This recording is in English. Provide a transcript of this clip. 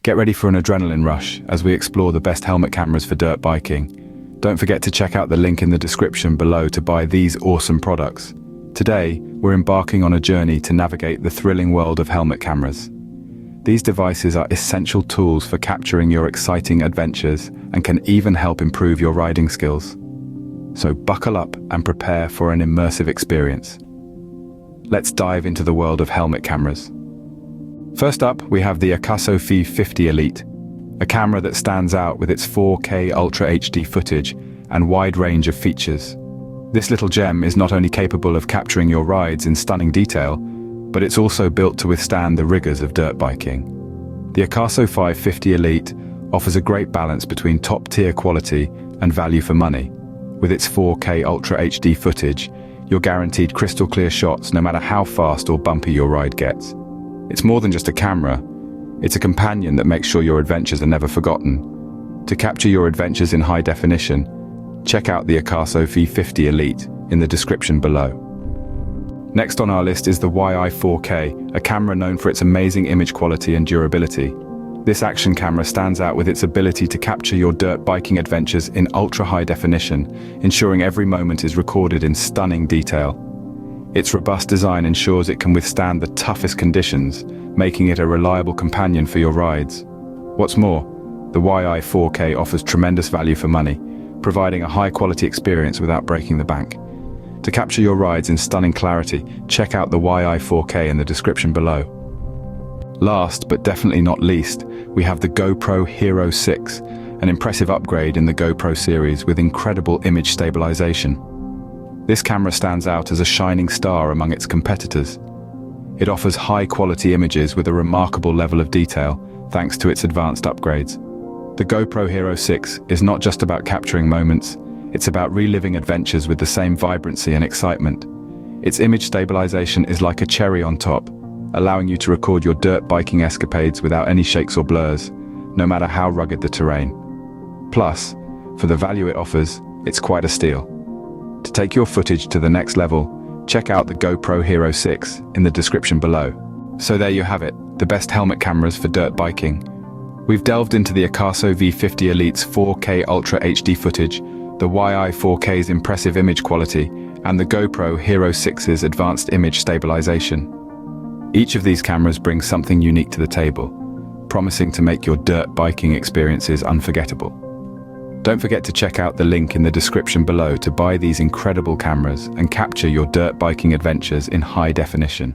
Get ready for an adrenaline rush as we explore the best helmet cameras for dirt biking. Don't forget to check out the link in the description below to buy these awesome products. Today, we're embarking on a journey to navigate the thrilling world of helmet cameras. These devices are essential tools for capturing your exciting adventures and can even help improve your riding skills. So buckle up and prepare for an immersive experience. Let's dive into the world of helmet cameras. First up, we have the Akaso V50 Elite, a camera that stands out with its 4K Ultra HD footage and wide range of features. This little gem is not only capable of capturing your rides in stunning detail, but it's also built to withstand the rigors of dirt biking. The Akaso V50 Elite offers a great balance between top-tier quality and value for money. With its 4K Ultra HD footage, you're guaranteed crystal-clear shots no matter how fast or bumpy your ride gets. It's more than just a camera, it's a companion that makes sure your adventures are never forgotten. To capture your adventures in high definition, check out the Akaso V50 Elite in the description below. Next on our list is the YI4K, a camera known for its amazing image quality and durability. This action camera stands out with its ability to capture your dirt biking adventures in ultra-high definition, ensuring every moment is recorded in stunning detail. Its robust design ensures it can withstand the toughest conditions, making it a reliable companion for your rides. What's more, the YI4K offers tremendous value for money, providing a high-quality experience without breaking the bank. To capture your rides in stunning clarity, check out the YI4K in the description below. Last, but definitely not least, we have the GoPro Hero 6, an impressive upgrade in the GoPro series with incredible image stabilization. This camera stands out as a shining star among its competitors. It offers high-quality images with a remarkable level of detail, thanks to its advanced upgrades. The GoPro Hero 6 is not just about capturing moments, it's about reliving adventures with the same vibrancy and excitement. Its image stabilization is like a cherry on top, allowing you to record your dirt biking escapades without any shakes or blurs, no matter how rugged the terrain. Plus, for the value it offers, it's quite a steal. To take your footage to the next level, check out the GoPro Hero 6 in the description below. So there you have it, the best helmet cameras for dirt biking. We've delved into the Akaso V50 Elite's 4K Ultra HD footage, the YI4K's impressive image quality, and the GoPro Hero 6's advanced image stabilization. Each of these cameras brings something unique to the table, promising to make your dirt biking experiences unforgettable. Don't forget to check out the link in the description below to buy these incredible cameras and capture your dirt biking adventures in high definition.